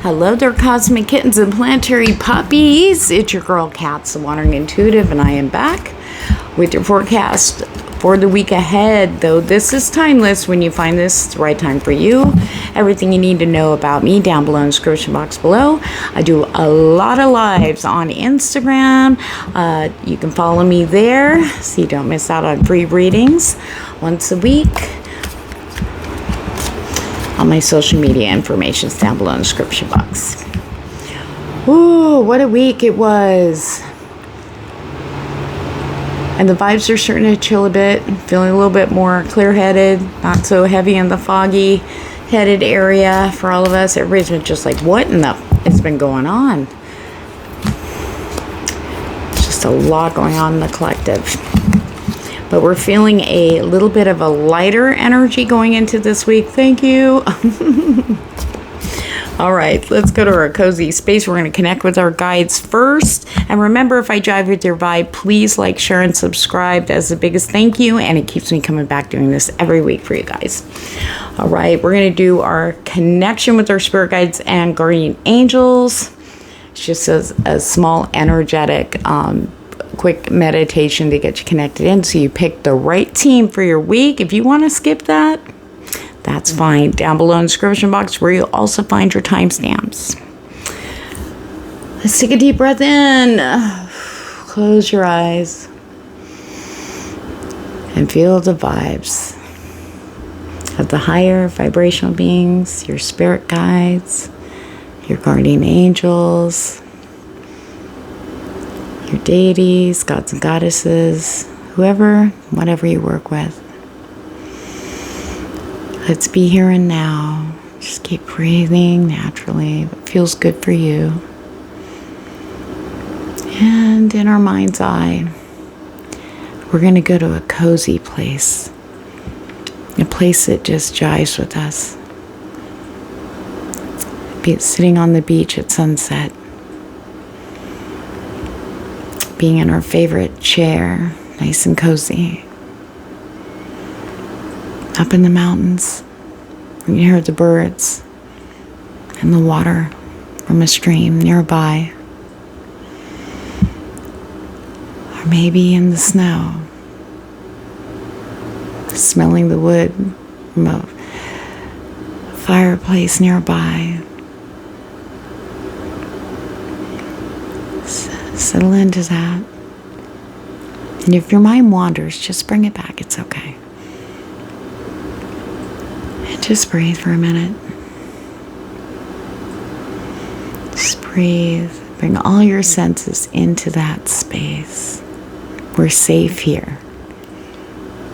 Hello there, cosmic kittens and planetary puppies. It's your girl, Catz, the Wandering Intuitive, and I am back with your forecast for the week ahead. Though this is timeless, when you find this, it's the right time for you. Everything you need to know about me down below in the description box below. I do a lot of lives on Instagram. You can follow me there so you don't miss out on free readings once a week. All my social media information is down below in the description box. Ooh, what a week it was. And the vibes are starting to chill a bit. Feeling a little bit more clear-headed. Not so heavy in the foggy-headed area for all of us. Everybody's been just like, what in the has been going on? Just a lot going on in the collective. But we're feeling a little bit of a lighter energy going into this week. Thank you. All right, let's go to our cozy space. We're going to connect with our guides first. And remember, if I jive with your vibe, please like, share, and subscribe as the biggest thank you. And it keeps me coming back doing this every week for you guys. All right, we're going to do our connection with our spirit guides and guardian angels. It's just a small energetic quick meditation to get you connected in, so you pick the right team for your week. If you want to skip that, that's fine. Down below in the description box where you'll also find your timestamps. Let's take a deep breath in. Close your eyes and feel the vibes of the higher vibrational beings, your spirit guides, your guardian angels, your deities, gods and goddesses, whoever, whatever you work with. Let's be here and now. Just keep breathing naturally. What feels good for you. And in our mind's eye, we're going to go to a cozy place. A place that just jives with us. Be it sitting on the beach at sunset. Being in our favorite chair, nice and cozy. Up in the mountains, you can hear the birds and the water from a stream nearby. Or maybe in the snow, smelling the wood from a fireplace nearby. Settle into that. And if your mind wanders, just bring it back. It's okay. And just breathe for a minute. Just breathe. Bring all your senses into that space. We're safe here.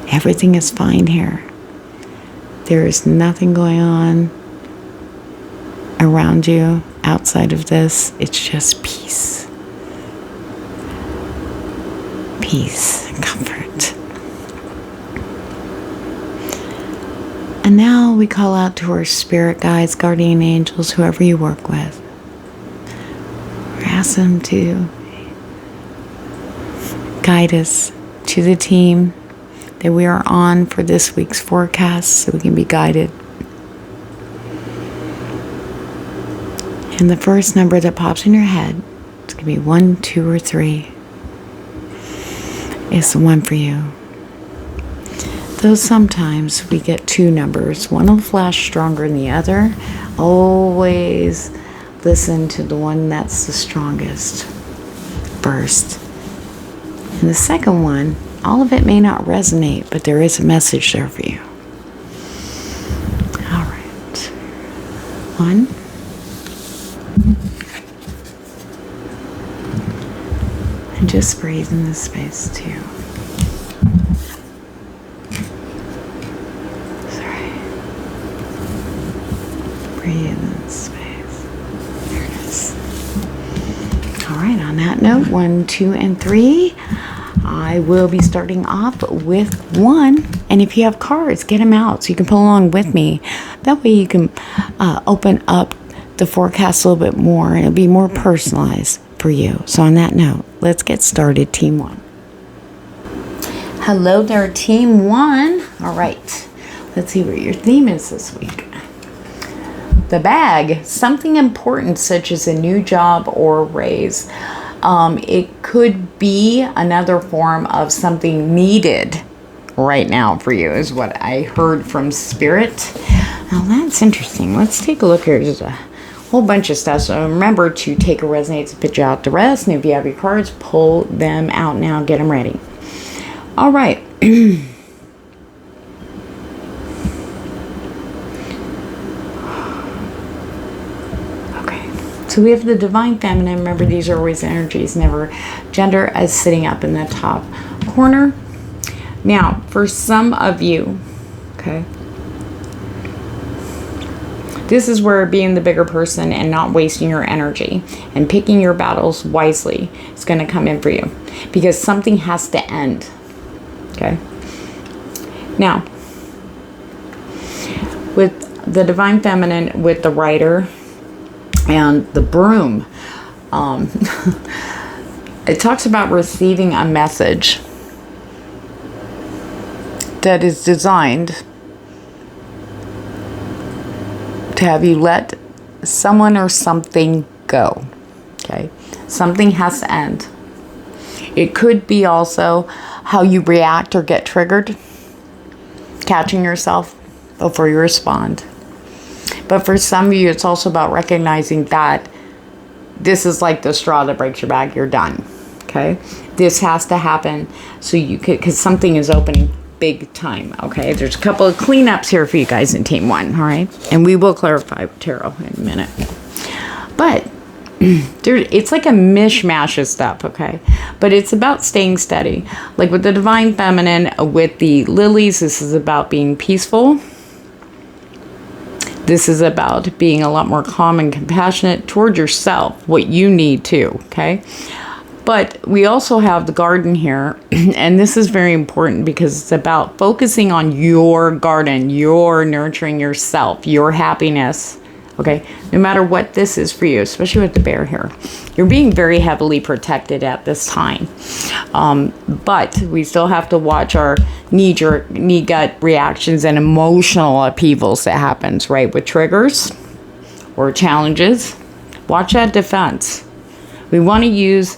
Everything is fine here. There is nothing going on around you outside of this. It's just peace. Peace and comfort. And now we call out to our spirit guides, guardian angels, whoever you work with. We ask them to guide us to the team that we are on for this week's forecast so we can be guided. And the first number that pops in your head, it's going to be 1, 2, or 3. Is the one for you. Though sometimes we get 2 numbers. One will flash stronger than the other. Always listen to the one that's the strongest first. And the second one, all of it may not resonate, but there is a message there for you. All right. 1. And just breathe in this space too. Sorry. Breathe in this space. There it is. All right, on that note, 1, 2, and 3. I will be starting off with 1. And if you have cards, get them out so you can pull along with me. That way you can open up the forecast a little bit more and it'll be more personalized for you. So on that note, let's get started, Team 1. Hello there, Team 1. All right, let's see what your theme is this week. the bag, something important such as a new job or raise. It could be another form of something needed right now for you, is what I heard from Spirit. Now that's interesting. Let's take a look here. There's a whole bunch of stuff. So remember to take a resonates and pitch out the rest. And if you have your cards, pull them out now. Get them ready. All right. So we have the Divine Feminine. Remember, these are always energies, never gender, as sitting up in the top corner. Now, for some of you, okay, this is where being the bigger person and not wasting your energy and picking your battles wisely is going to come in for you, because something has to end, okay? Now, with the Divine Feminine, with the Rider and the Broom, it talks about receiving a message that is designed to have you let someone or something go. Okay? Something has to end. It could be also how you react or get triggered, catching yourself before you respond. But for some of you, it's also about recognizing that this is like the straw that breaks your back. You're done. Okay? This has to happen so you could, because something is opening big time. Okay? There's a couple of cleanups here for you guys in Team 1. All right? And we will clarify tarot in a minute. But it's like a mishmash of stuff. Okay? But it's about staying steady. Like with the Divine Feminine, with the Lilies, this is about being peaceful. This is about being a lot more calm and compassionate toward yourself, what you need to, okay? But we also have the Garden here, and this is very important because it's about focusing on your garden, your nurturing yourself, your happiness, okay? No matter what this is for you, especially with the Bear here. You're being very heavily protected at this time. But we still have to watch our knee-gut reactions and emotional upheavals that happens, right? With triggers or challenges. Watch that defense. We want to use...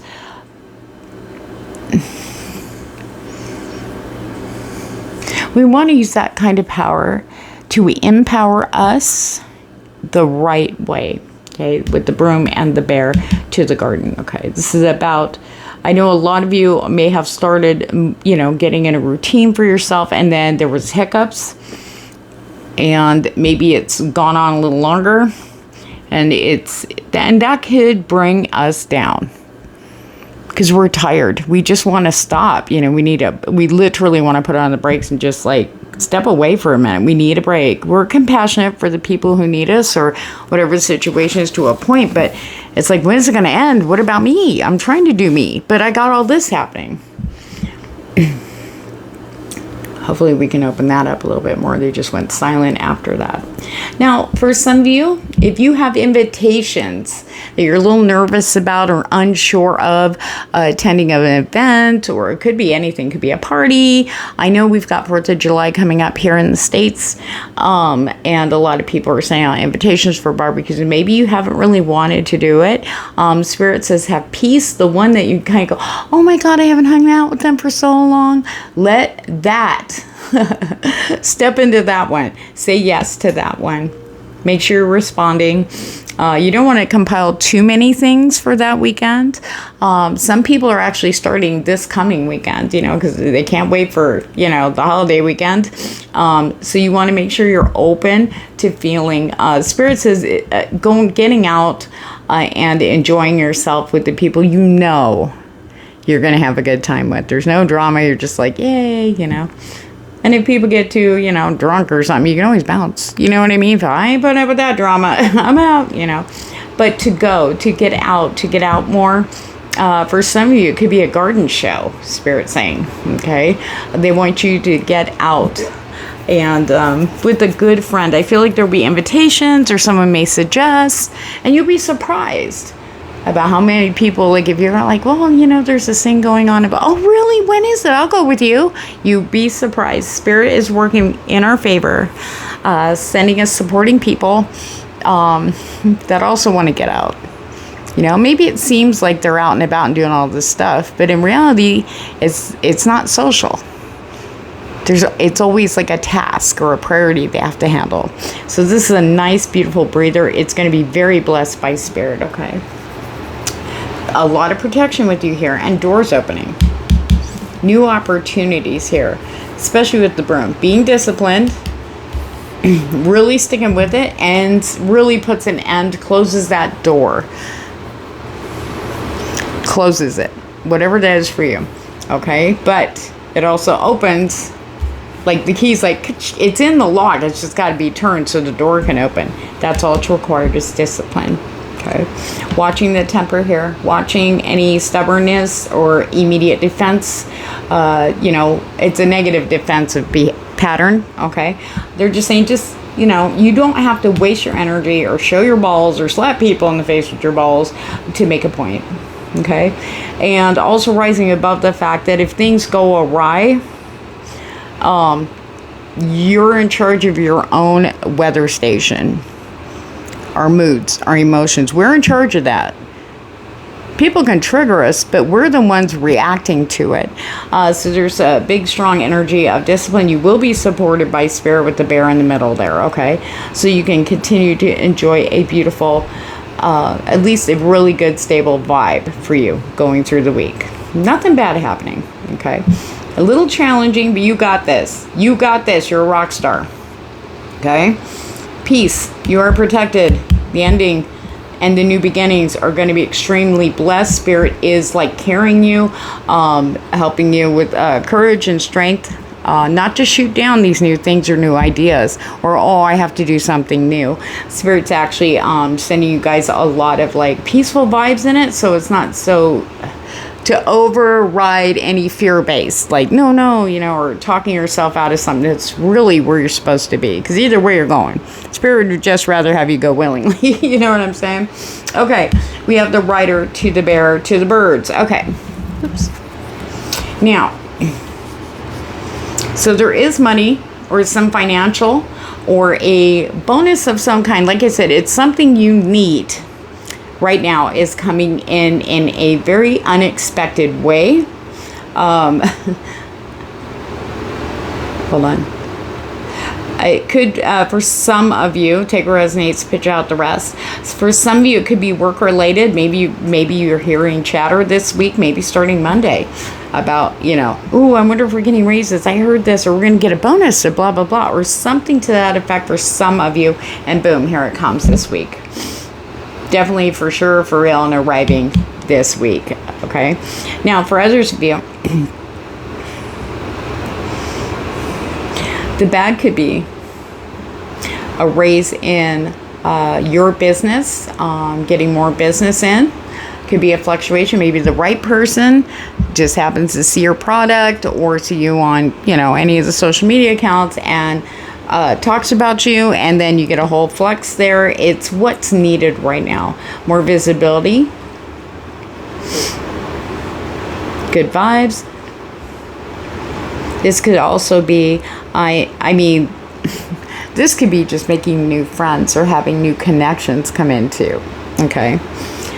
we want to use that kind of power to empower us the right way. Okay, with the Broom and the Bear to the Garden. Okay, this is about, I know a lot of you may have started, you know, getting in a routine for yourself, and then there was hiccups, and maybe it's gone on a little longer, and that could bring us down because we're tired. We just want to stop. You know, we literally want to put on the brakes and just like step away for a minute. We need a break. We're compassionate for the people who need us or whatever the situation is to a point, but it's like, when is it going to end? What about me? I'm trying to do me, but I got all this happening. Hopefully we can open that up a little bit more. They just went silent after that. Now, for some of you, if you have invitations that you're a little nervous about or unsure of attending an event, or it could be anything, it could be a party. I know we've got 4th of July coming up here in the States, and a lot of people are saying invitations for barbecues, and maybe you haven't really wanted to do it. Spirit says have peace, the one that you kind of go, oh my God, I haven't hung out with them for so long. Let that step into that one. Say yes to that one. Make sure you're responding. You don't want to compile too many things for that weekend. Some people are actually starting this coming weekend, you know, because they can't wait for, you know, the holiday weekend. So you want to make sure you're open to feeling. Spirit says getting out and enjoying yourself with the people you know you're going to have a good time with. There's no drama. You're just like, yay, you know. And if people get too, you know, drunk or something, you can always bounce. You know what I mean? If I ain't putting up with that drama, I'm out, you know. But to get out more. For some of you, it could be a garden show, Spirit's saying, okay? They want you to get out. And with a good friend, I feel like there'll be invitations or someone may suggest, and you'll be surprised about how many people, like if you're like, well, you know, there's this thing going on about, oh really, when is it? I'll go with you. You'd be surprised. Spirit is working in our favor, sending us supporting people, that also want to get out. You know, maybe it seems like they're out and about and doing all this stuff, but in reality, it's not social. It's always like a task or a priority they have to handle. So this is a nice, beautiful breather. It's going to be very blessed by spirit, okay? A lot of protection with you here and doors opening. New opportunities here, especially with the broom. Being disciplined, really sticking with it, and really puts an end, closes that door. Closes it, whatever that is for you, okay? But it also opens, like the key's like, it's in the lock, it's just got to be turned so the door can open. That's all it's required is discipline, okay? Watching the temper here, watching any stubbornness or immediate defense. You know, it's a negative defensive pattern, okay? They're just saying, you know, you don't have to waste your energy or show your balls or slap people in the face with your balls to make a point. Okay, and also rising above the fact that if things go awry, you're in charge of your own weather station. Our moods, our emotions, we're in charge of that. People can trigger us, but we're the ones reacting to it. So there's a big, strong energy of discipline. You will be supported by spirit with the bear in the middle there, okay? So you can continue to enjoy a beautiful, at least a really good, stable vibe for you going through the week. Nothing bad happening, okay? A little challenging, but you got this. You got this. You're a rock star, okay? Peace. You are protected. The ending and the new beginnings are going to be extremely blessed. Spirit is like carrying you, helping you with courage and strength. Not to shoot down these new things or new ideas, or oh, I have to do something new. Spirit's actually sending you guys a lot of like peaceful vibes in it, so it's not so to override any fear-based, like no, you know, or talking yourself out of something that's really where you're supposed to be. Because either way you're going, Spirit would just rather have you go willingly. You know what I'm saying? Okay, we have the rider to the bear to the birds. Okay, oops. Now. So there is money or some financial or a bonus of some kind. Like I said, it's something you need right now is coming in a very unexpected way. Hold on. It could, for some of you, take what resonates, pitch out the rest. For some of you, it could be work related. Maybe you're hearing chatter this week, maybe starting Monday, about, you know, ooh, I wonder if we're getting raises. I heard this, or we're going to get a bonus, or blah, blah, blah, or something to that effect for some of you. And boom, here it comes this week. Definitely, for sure, for real, and arriving this week. Okay. Now, for others of you, the bad could be a raise in your business, getting more business in. Could be a fluctuation. Maybe the right person just happens to see your product or see you on, you know, any of the social media accounts and talks about you, and then you get a whole flex there. It's what's needed right now. More visibility. Good vibes. This could also be, I mean, this could be just making new friends or having new connections come into, okay?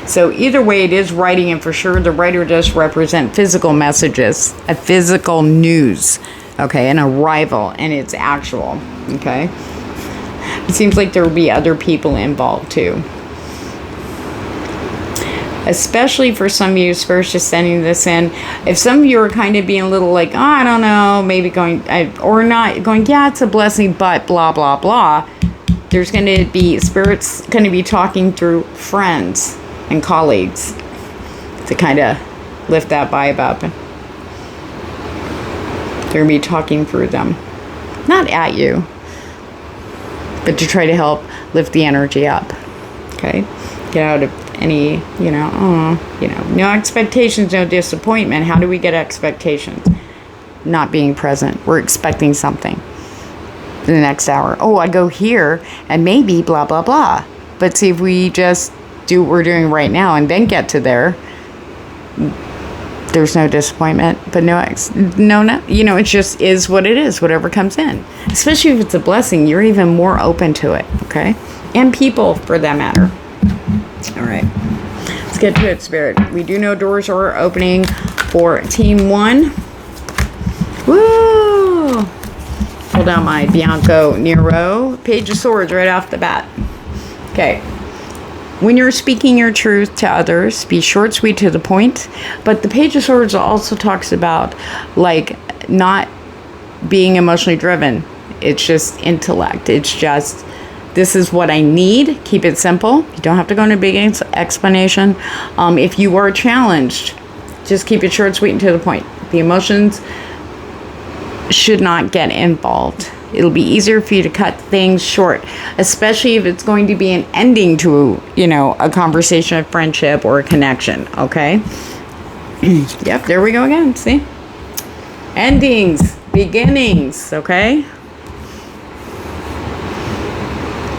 So either way, it is writing, and for sure, the writer does represent physical messages, a physical news, okay, an arrival, and it's actual, okay? It seems like there will be other people involved, too. Especially for some of you, Spirit's just sending this in. If some of you are kind of being a little like, oh, I don't know, maybe going, or not going, yeah, it's a blessing, but blah, blah, blah. There's going to be, Spirit's going to be talking through friends and colleagues to kind of lift that vibe up. They're going to be talking through them. Not at you, but to try to help lift the energy up. Okay? Get out of any, no expectations, no disappointment. How do we get expectations? Not being present. We're expecting something in the next hour. Oh, I go here and maybe blah, blah, blah. But see, if we just do what we're doing right now and then get to there, there's no disappointment, but no, it just is what it is, whatever comes in. Especially if it's a blessing, you're even more open to it, okay? and people for that matter. All right, let's get to it, Spirit. We do know doors are opening for Team 1. Woo! Pull down my Bianco NERO. Page of Swords right off the bat. Okay. When you're speaking your truth to others, be short, sweet, to the point. But the Page of Swords also talks about, like, not being emotionally driven. It's just intellect. It's just, this is what I need. Keep it simple. You don't have to go into a big explanation. If you are challenged, just keep it short, sweet, and to the point. The emotions should not get involved. It'll be easier for you to cut things short, especially if it's going to be an ending to, you know, a conversation, a friendship, or a connection, okay? Yep, there we go again, see? Endings, beginnings, okay?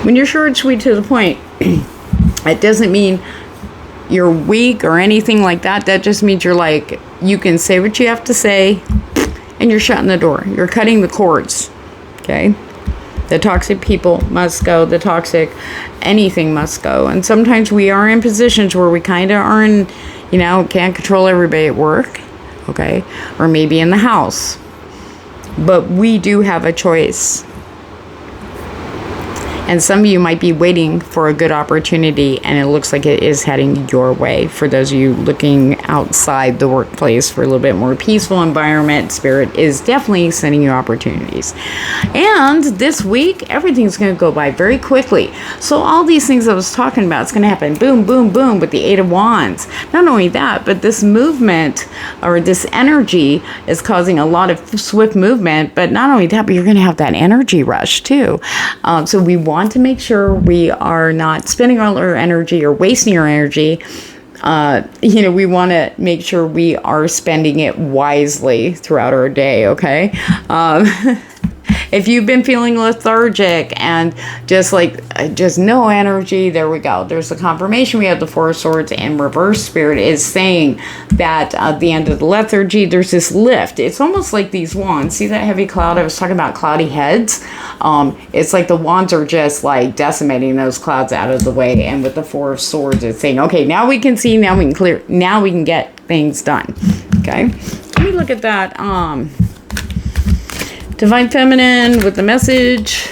When you're short, sweet, to the point, it doesn't mean you're weak or anything like that. That just means you're like, you can say what you have to say, and you're shutting the door. You're cutting the cords. Okay, the toxic people must go. The toxic anything must go. And sometimes we are in positions where we kind of are in, you know, can't control everybody at work, okay, or maybe in the house. But we do have a choice. And some of you might be waiting for a good opportunity, and it looks like it is heading your way. For those of you looking outside the workplace for a little bit more peaceful environment, Spirit is definitely sending you opportunities. And this week, everything's going to go by very quickly. So all these things I was talking about, it's going to happen boom, boom, boom with the Eight of Wands. Not only that, but this movement or this energy is causing a lot of swift movement. But not only that, but you're going to have that energy rush too. So we want to make sure we are not spending all our energy or wasting our energy. You know, we want to make sure we are spending it wisely throughout our day, okay? If you've been feeling lethargic and just no energy, there we go. There's the confirmation. We have the Four of Swords, and reverse. Spirit is saying that at the end of the lethargy, there's this lift. It's almost like these wands. See that heavy cloud? I was talking about cloudy heads. It's like the wands are just like decimating those clouds out of the way. And with the Four of Swords, it's saying, okay, now we can see, now we can clear, now we can get things done. Okay. Let me look at that. Divine Feminine with the message.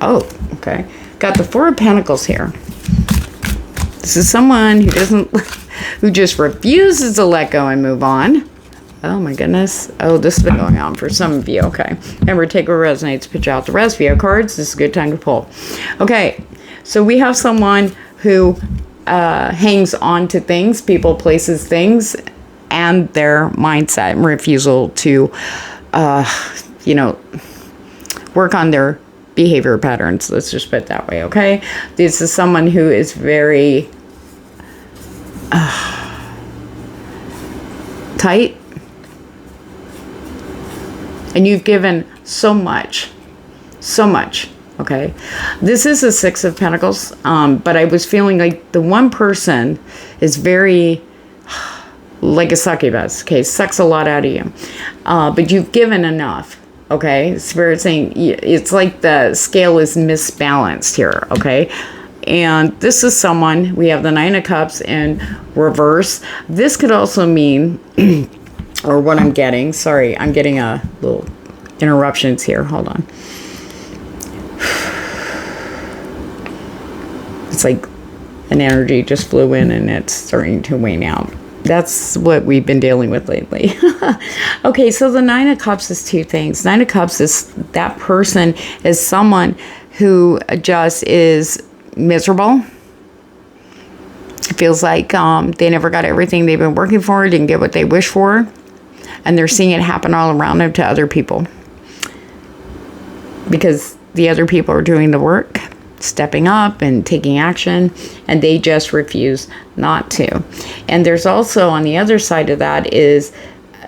Oh, okay. Got the Four of Pentacles here. This is someone who just refuses to let go and move on. Oh my goodness. Oh, this has been going on for some of you. Okay. Remember, take what resonates, pitch out the rest via cards. This is a good time to pull. Okay. So we have someone who hangs on to things, people, places, things, and their mindset and refusal to you know, work on their behavior patterns. Let's just put it that way, okay? This is someone who is very tight. And you've given so much, okay? This is a Six of Pentacles, but I was feeling like the one person is very like a succubus, okay? Sucks a lot out of you. But you've given enough. Okay, Spirit saying it's like the scale is misbalanced here, okay? And this is someone, we have the Nine of Cups in reverse. This could also mean, or what I'm getting, sorry, I'm getting a little interruptions here, hold on. It's like an energy just flew in and it's starting to wane out. That's what we've been dealing with lately. Okay, so the Nine of Cups is two things. Nine of Cups is that person is someone who just is miserable. It feels like they never got everything they've been working for, didn't get what they wish for, and they're seeing it happen all around them to other people. Because the other people are doing the work, stepping up and taking action, and they just refuse not to. And there's also on the other side of that is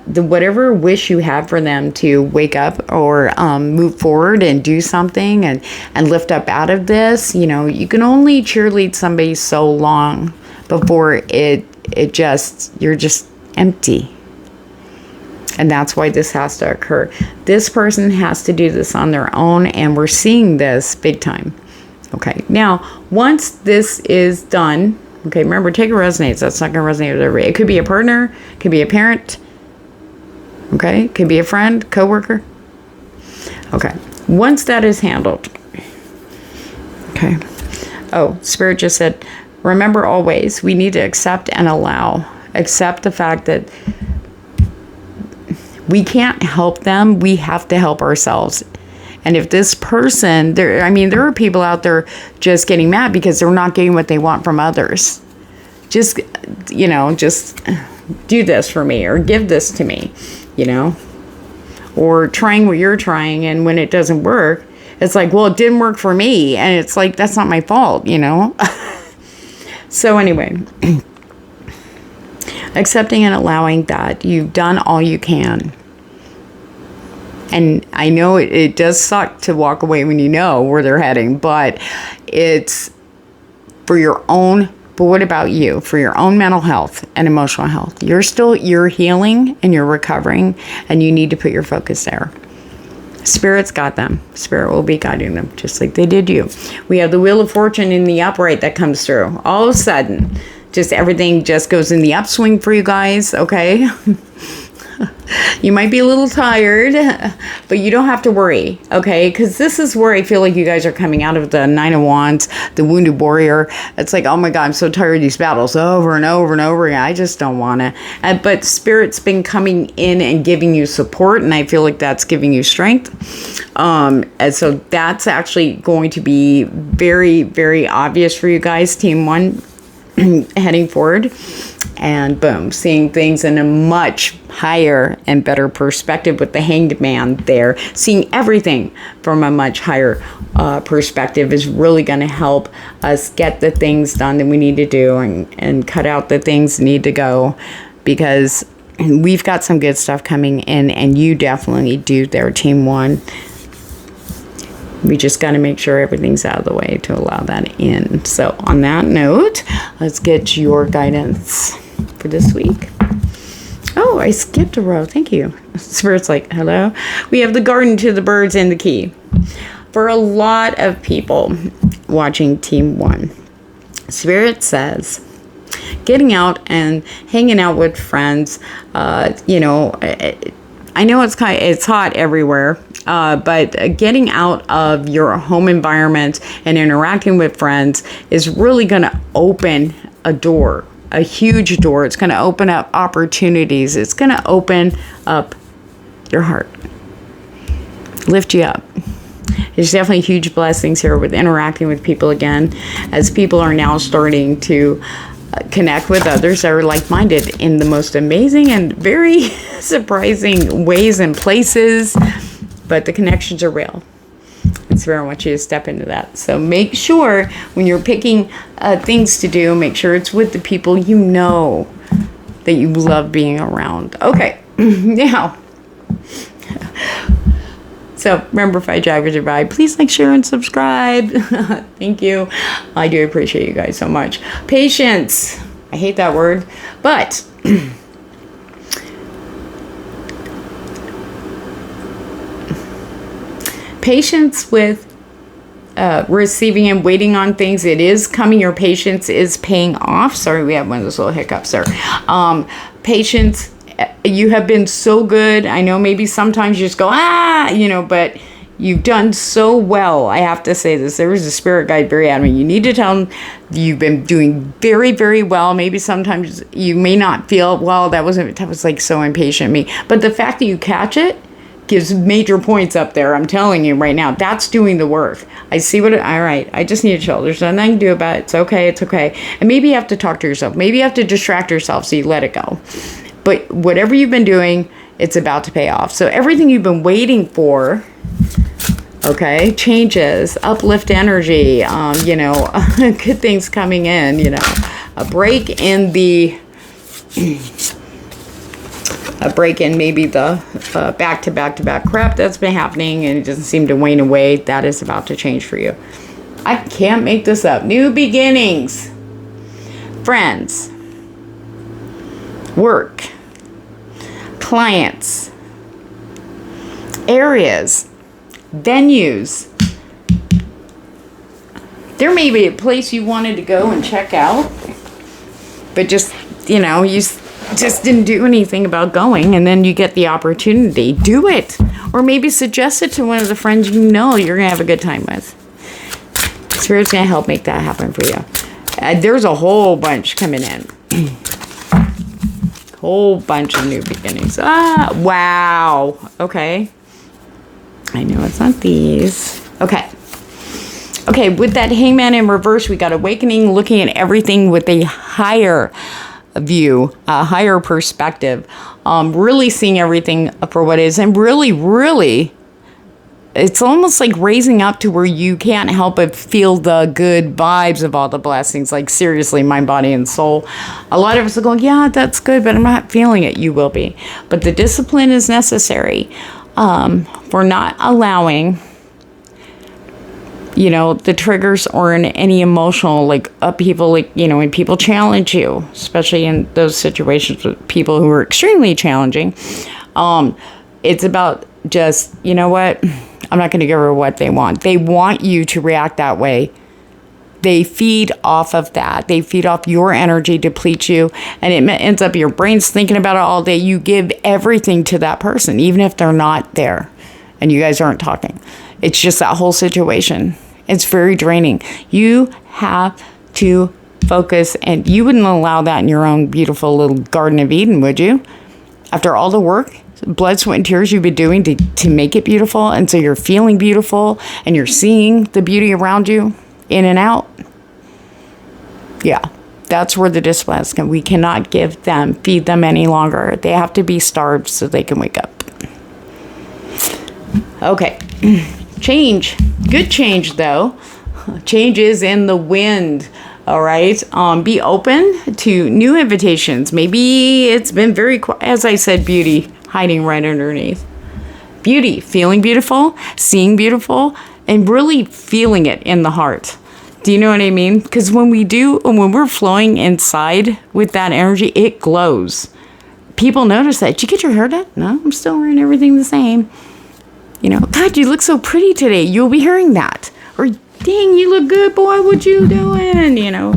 the whatever wish you have for them to wake up or move forward and do something and lift up out of this. You know, you can only cheerlead somebody so long before you're just empty. And that's why this has to occur. This person has to do this on their own, and we're seeing this big time. Okay, now, once this is done, okay, remember, take what resonates. That's not going to resonate with everybody. It could be a partner, it could be a parent, okay, it could be a friend, coworker. Okay, once that is handled, okay. Oh, Spirit just said, remember always, we need to accept and allow. Accept the fact that we can't help them. We have to help ourselves. And if this person, there are people out there just getting mad because they're not getting what they want from others. Just do this for me or give this to me, or trying what you're trying. And when it doesn't work, it's like, well, it didn't work for me. And it's like, that's not my fault, So anyway, accepting and allowing that you've done all you can. And I know it does suck to walk away when you know where they're heading, but it's for your own, but what about you? For your own mental health and emotional health. You're healing and you're recovering, and you need to put your focus there. Spirit's got them. Spirit will be guiding them just like they did you. We have the Wheel of Fortune in the upright that comes through. All of a sudden, just everything just goes in the upswing for you guys, okay? You might be a little tired, but you don't have to worry, okay? Because this is where I feel like you guys are coming out of the Nine of Wands, the Wounded Warrior. It's like, oh my God, I'm so tired of these battles over and over and over again. I just don't want to. But Spirit's been coming in and giving you support, and I feel like that's giving you strength. And so that's actually going to be very, very obvious for you guys, Team 1, heading forward. And boom, seeing things in a much higher and better perspective with the Hanged Man there. Seeing everything from a much higher perspective is really going to help us get the things done that we need to do and cut out the things that need to go, because we've got some good stuff coming in, and you definitely do there, Team 1. We just got to make sure everything's out of the way to allow that in. So on that note, let's get your guidance for this week. Oh, I skipped a row. Thank you. Spirit's like, hello. We have the Garden to the Birds and the Key. For a lot of people watching Team 1, Spirit says, getting out and hanging out with friends, I know it's hot everywhere, but getting out of your home environment and interacting with friends is really going to open a door, a huge door. It's going to open up opportunities. It's going to open up your heart, lift you up. There's definitely huge blessings here with interacting with people again, as people are now starting to connect with others that are like-minded in the most amazing and very surprising ways and places, but the connections are real. It's very much you to step into that. So make sure when you're picking things to do, make sure it's with the people you know that you love being around. Okay, now, so remember, if I drive with your vibe, please like, share, and subscribe. Thank you. I do appreciate you guys so much. Patience. I hate that word, but patience with receiving and waiting on things. It is coming. Your patience is paying off. Sorry, we have one of those little hiccups there. Patience. You have been so good. I know maybe sometimes you just go, but you've done so well. I have to say this. There was a spirit guide very adamant. You need to tell them you've been doing very, very well. Maybe sometimes you may not feel, well, that was like so impatient of me. But the fact that you catch it gives major points up there. I'm telling you right now, that's doing the work. I see all right, I just need to chill. There's nothing I can do about it. It's okay. And maybe you have to talk to yourself. Maybe you have to distract yourself so you let it go. But whatever you've been doing, it's about to pay off. So everything you've been waiting for, okay, changes, uplift energy, good things coming in, a break in maybe the back-to-back crap that's been happening, and it doesn't seem to wane away. That is about to change for you. I can't make this up. New beginnings. Friends. Work. Clients. Areas. Venues. There may be a place you wanted to go and check out, but just, you know, just didn't do anything about going, and then you get the opportunity. Do it. Or maybe suggest it to one of the friends you know you're going to have a good time with. Spirit's going to help make that happen for you. There's a whole bunch coming in. Whole bunch of new beginnings. Ah, wow. Okay. I know it's not these. Okay. Okay, with that Hangman in reverse, we got awakening, looking at everything with a higher view, a higher perspective. Really seeing everything for what it is. And really, it's almost like raising up to where you can't help but feel the good vibes of all the blessings. Like, seriously, mind, body, and soul. A lot of us are going, yeah, that's good, but I'm not feeling it. You will be. But the discipline is necessary for not allowing, you know, the triggers or in any emotional, like, upheaval, like, you know, when people challenge you, especially in those situations with people who are extremely challenging. It's about just, you know what? I'm not going to give her what they want. They want you to react that way. They feed off of that. They feed off your energy, deplete you, and it ends up your brain's thinking about it all day. You give everything to that person, even if they're not there and you guys aren't talking. It's just that whole situation. It's very draining. You have to focus, and you wouldn't allow that in your own beautiful little Garden of Eden, would you? After all the work, blood, sweat, and tears you've been doing to make it beautiful, and so you're feeling beautiful, and you're seeing the beauty around you, in and out. Yeah, that's where the discipline is. We cannot feed them any longer. They have to be starved so they can wake up. Okay. Change. Good change, though. Change is in the wind. All right. Be open to new invitations. Maybe it's been very quiet. As I said, beauty hiding right underneath. Beauty, feeling beautiful, seeing beautiful, and really feeling it in the heart. Do you know what I mean? Because when we're flowing inside with that energy, it glows. People notice that. Did you get your hair done? No, I'm still wearing everything the same. You know, God, you look so pretty today. You'll be hearing that. Or, dang, you look good, boy. What you doing? You know,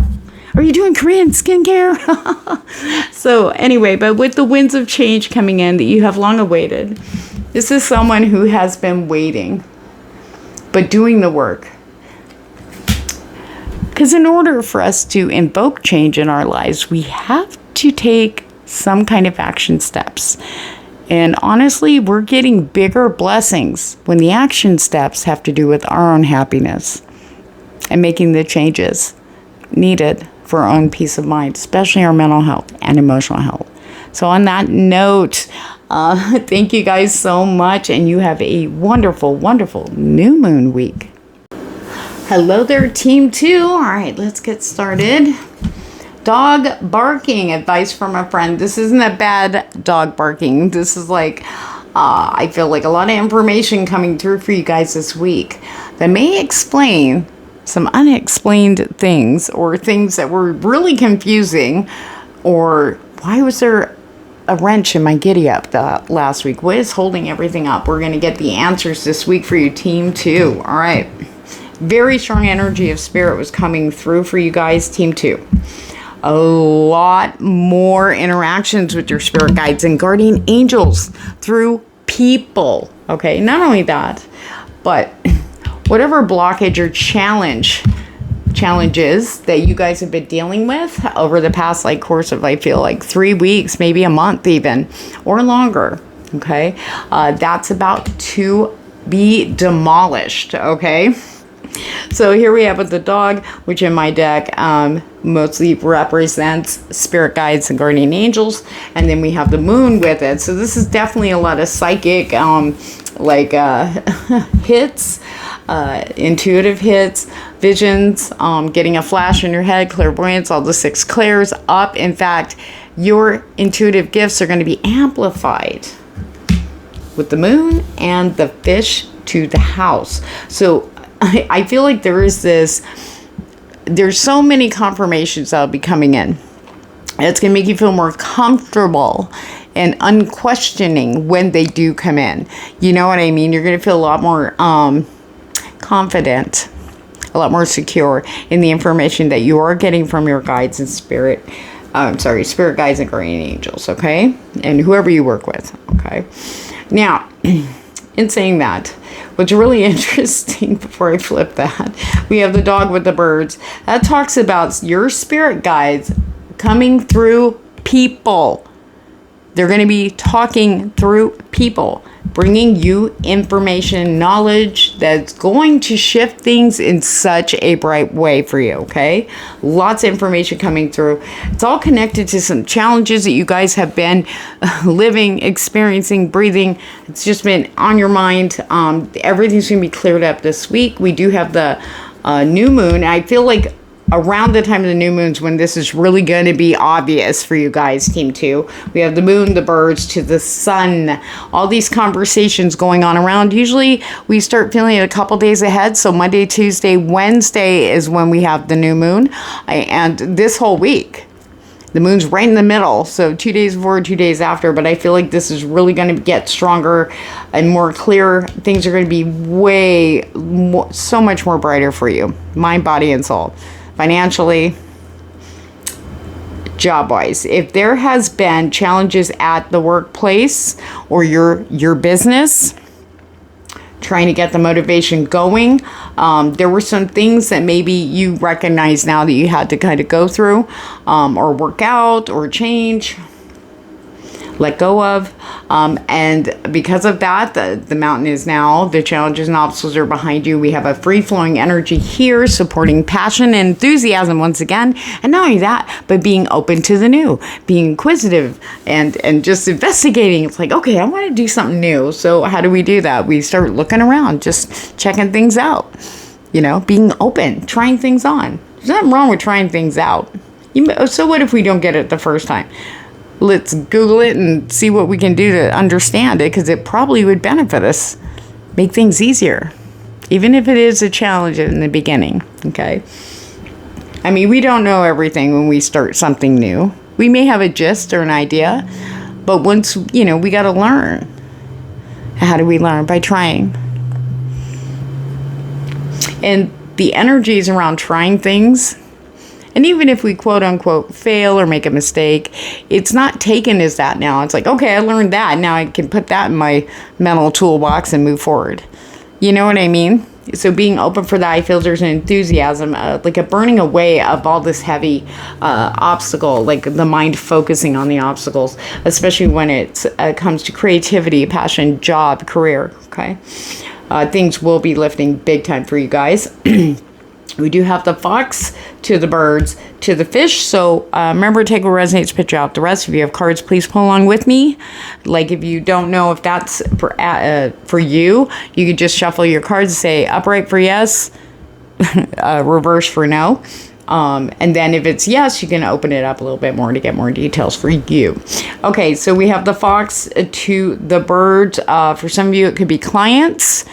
are you doing Korean skincare? So anyway, but with the winds of change coming in that you have long awaited, this is someone who has been waiting, but doing the work. Because in order for us to invoke change in our lives, we have to take some kind of action steps. And honestly, we're getting bigger blessings when the action steps have to do with our own happiness and making the changes needed for our own peace of mind, especially our mental health and emotional health. So on that note, thank you guys so much, and you have a wonderful, wonderful new moon week. Hello there, Team 2. All right, let's get started. Dog barking, advice from a friend. This isn't a bad dog barking. This is like, I feel like a lot of information coming through for you guys this week that may explain some unexplained things, or things that were really confusing, or why was there a wrench in my giddy up last week? What is holding everything up? We're going to get the answers this week for you, Team 2. All right. Very strong energy of spirit was coming through for you guys, Team 2. A lot more interactions with your spirit guides and guardian angels through people. Okay, not only that, but whatever blockage or challenges that you guys have been dealing with over the past course of, I feel like 3 weeks, maybe a month even, or longer. Okay, that's about to be demolished. Okay. So here we have with the dog, which in my deck mostly represents spirit guides and guardian angels, and then we have the moon with it. So this is definitely a lot of psychic hits, intuitive hits, visions, getting a flash in your head, clairvoyance, all the 6 clairs up. In fact, your intuitive gifts are going to be amplified with the moon and the fish to the house. So I feel like there's so many confirmations that'll be coming in. It's going to make you feel more comfortable and unquestioning when they do come in. You know what I mean? You're going to feel a lot more confident a lot more secure in the information that you are getting from your guides and spirit guides and guardian angels, okay? And whoever you work with, okay? Now, in saying that, what's really interesting, before I flip that, we have the dog with the birds. That talks about your spirit guides coming through people. They're going to be talking through people, bringing you information, knowledge that's going to shift things in such a bright way for you, okay? Lots of information coming through. It's all connected to some challenges that you guys have been living, experiencing, breathing. It's just been on your mind. Everything's going to be cleared up this week. We do have the new moon. I feel like around the time of the new moons when this is really going to be obvious for you guys, Team 2. We have the moon, the birds, to the sun. All these conversations going on around. Usually we start feeling it a couple days ahead. So Monday, Tuesday, Wednesday is when we have the new moon. And this whole week, the moon's right in the middle. So 2 days before, 2 days after. But I feel like this is really going to get stronger and more clear. Things are going to be so much more brighter for you. Mind, body, and soul. Financially, job-wise. If there has been challenges at the workplace or your business, trying to get the motivation going, there were some things that maybe you recognize now that you had to kind of go through or work out or change, let go of. And because of that, the mountain is now, the challenges and obstacles are behind you. We have a free-flowing energy here supporting passion and enthusiasm once again. And not only that, but being open to the new, being inquisitive and just investigating. It's like, okay, I want to do something new. So how do we do that? We start looking around, just checking things out, being open, trying things on. There's nothing wrong with trying things out. So what if we don't get it the first time? Let's Google it and see what we can do to understand it, because it probably would benefit us, make things easier, even if it is a challenge in the beginning, okay? I mean, we don't know everything when we start something new. We may have a gist or an idea, but once, we got to learn. How do we learn? By trying. And the energies around trying things, and even if we quote unquote fail or make a mistake, it's not taken as that now. It's like, okay, I learned that. Now I can put that in my mental toolbox and move forward. You know what I mean? So being open for that, I feel there's an enthusiasm, like a burning away of all this heavy obstacle, like the mind focusing on the obstacles, especially when it comes to creativity, passion, job, career, okay? Things will be lifting big time for you guys. We do have the fox, to the birds, to the fish. So remember, take what resonates, pitch out the rest. If you have cards, please pull along with me. Like if you don't know if that's for you, you could just shuffle your cards and say upright for yes, reverse for no. And then if it's yes, you can open it up a little bit more to get more details for you. Okay, so we have the fox to the birds. For some of you, it could be clients,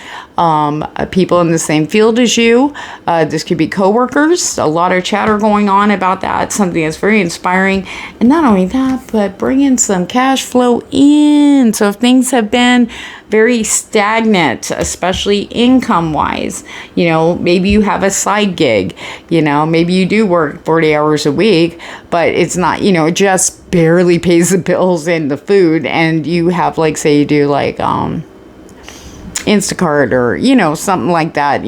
people in the same field as you. This could be coworkers. A lot of chatter going on about that. Something that's very inspiring. And not only that, but bringing some cash flow in. So if things have been very stagnant, especially income-wise, maybe you have a side gig, maybe you do work 40 hours a week, but it's not, it just barely pays the bills and the food, and you have, like, say you do, like, Instacart or, something like that,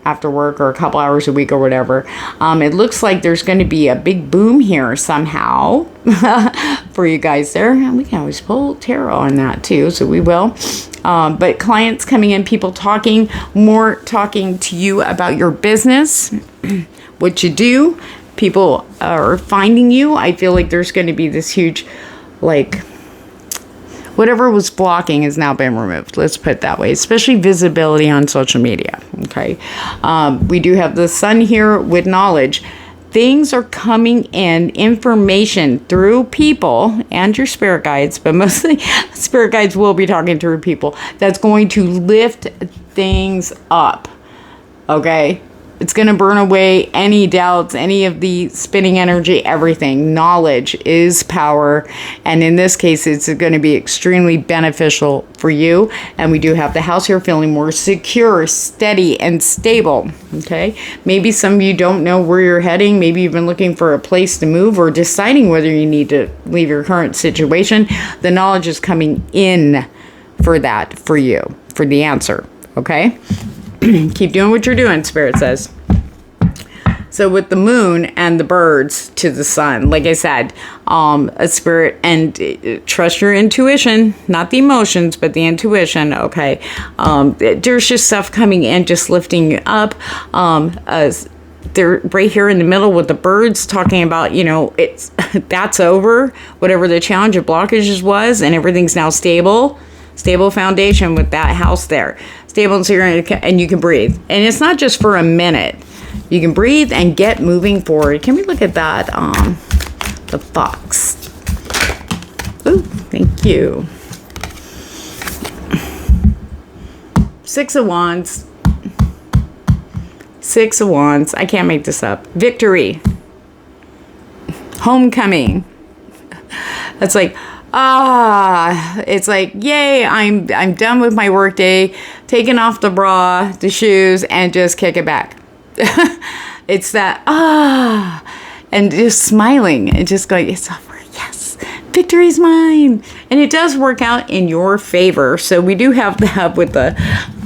after work or a couple hours a week or whatever. It looks like there's going to be a big boom here somehow for you guys there. And we can always pull tarot on that too, so we will. But clients coming in, people talking to you about your business, what you do. People are finding you. I feel like there's going to be this huge, like, whatever was blocking has now been removed. Let's put it that way, especially visibility on social media. Okay. We do have the sun here with knowledge. Things are coming in, information through people and your spirit guides, but mostly spirit guides will be talking through people. That's going to lift things up. Okay. It's going to burn away any doubts, any of the spinning energy, everything. Knowledge is power. And in this case, it's going to be extremely beneficial for you. And we do have the house here feeling more secure, steady, and stable. Okay. Maybe some of you don't know where you're heading. Maybe you've been looking for a place to move or deciding whether you need to leave your current situation. The knowledge is coming in for that, for you, for the answer. Okay. Keep doing what you're doing, Spirit says. So with the moon and the birds to the sun, like I said, a spirit, and trust your intuition, not the emotions, but the intuition. Okay. There's just stuff coming in, just lifting you up. They're right here in the middle with the birds talking about, you know, it's that's over, whatever the challenge of blockages was, and everything's now stable foundation with that house there. Stable and secure, and you can breathe. And it's not just for a minute. You can breathe and get moving forward. Can we look at that? The fox. Ooh, thank you. 6 of Wands. 6 of Wands. I can't make this up. Victory. Homecoming. That's like, it's like, yay, I'm done with my work day, taking off the bra, the shoes, and just kick it back. It's that, and just smiling and just going, it's over, yes, victory's mine. And it does work out in your favor. So we do have that with the,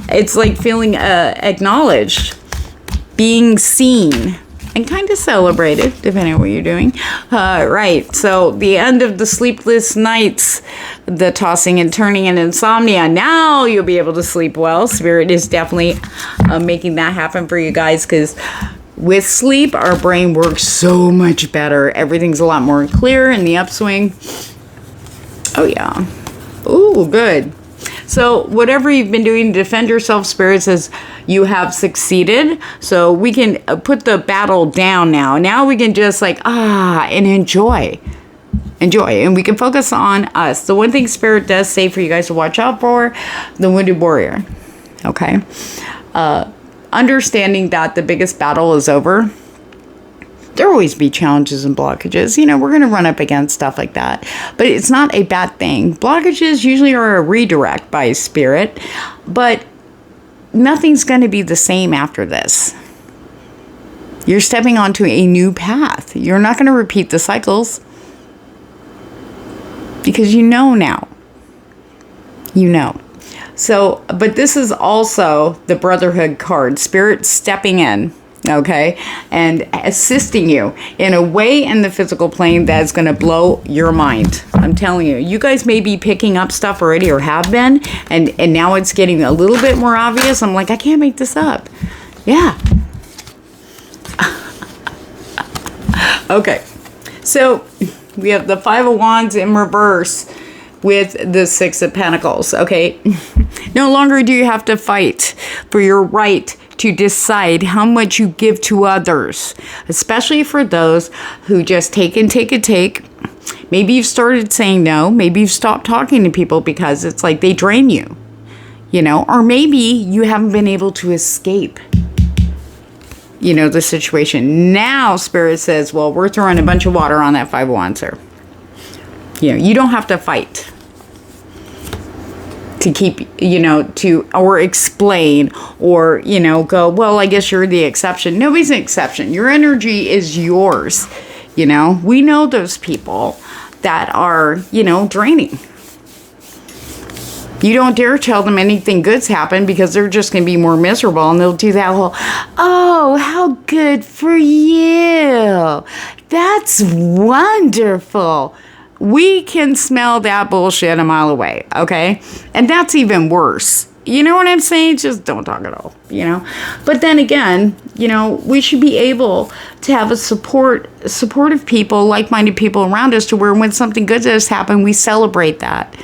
it's like feeling acknowledged, being seen, and kind of celebrated, depending on what you're doing. Right, so the end of the sleepless nights, the tossing and turning and insomnia. Now you'll be able to sleep well. Spirit is definitely making that happen for you guys, because with sleep, our brain works so much better. Everything's a lot more clear in the upswing. Oh, yeah. Ooh, good. So whatever you've been doing to defend yourself, Spirit says you have succeeded. So we can put the battle down now. Now we can just like, and enjoy. And we can focus on us. The one thing Spirit does say for you guys to watch out for, the wounded warrior. Okay. Understanding that the biggest battle is over. There will always be challenges and blockages. You know, we're going to run up against stuff like that. But it's not a bad thing. Blockages usually are a redirect by Spirit. But nothing's going to be the same after this. You're stepping onto a new path. You're not going to repeat the cycles. Because you know now. You know. So, but this is also the Brotherhood card. Spirit stepping in. Okay, and assisting you in a way in the physical plane that's going to blow your mind. I'm telling you, you guys may be picking up stuff already or have been, and now it's getting a little bit more obvious. I'm like, I can't make this up. Yeah. Okay, so we have the 5 of Wands in reverse with the 6 of Pentacles. Okay, no longer do you have to fight for your right to decide how much you give to others, especially for those who just take and take and take. Maybe you've started saying no. Maybe you've stopped talking to people because it's like they drain you, you know, or maybe you haven't been able to escape, you know, the situation. Now Spirit says, well, we're throwing a bunch of water on that 5 of Wands here. You know, you don't have to fight to keep, you know, to, or explain, or, you know, go, well, I guess you're the exception. Nobody's an exception. Your energy is yours. You know, we know those people that are, you know, draining. You don't dare tell them anything good's happened, because they're just going to be more miserable, and they'll do that whole, oh, how good for you. That's wonderful. We can smell that bullshit a mile away, okay? And that's even worse. You know what I'm saying? Just don't talk at all, you know? But then again, you know, we should be able to have a supportive people, like-minded people around us, to where when something good does happen, we celebrate that.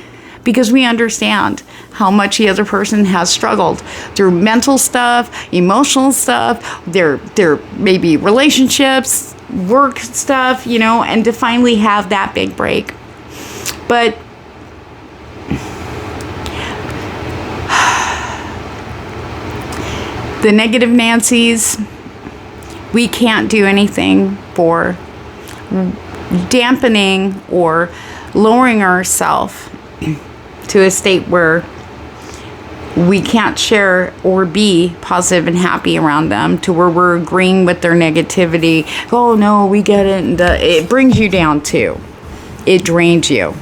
Because we understand how much the other person has struggled through mental stuff, emotional stuff, their maybe relationships, work stuff, you know, and to finally have that big break. But the negative Nancys, we can't do anything for dampening or lowering ourselves to a state where we can't share or be positive and happy around them, to where we're agreeing with their negativity. Oh no, we get it. And it brings you down too. It drains you.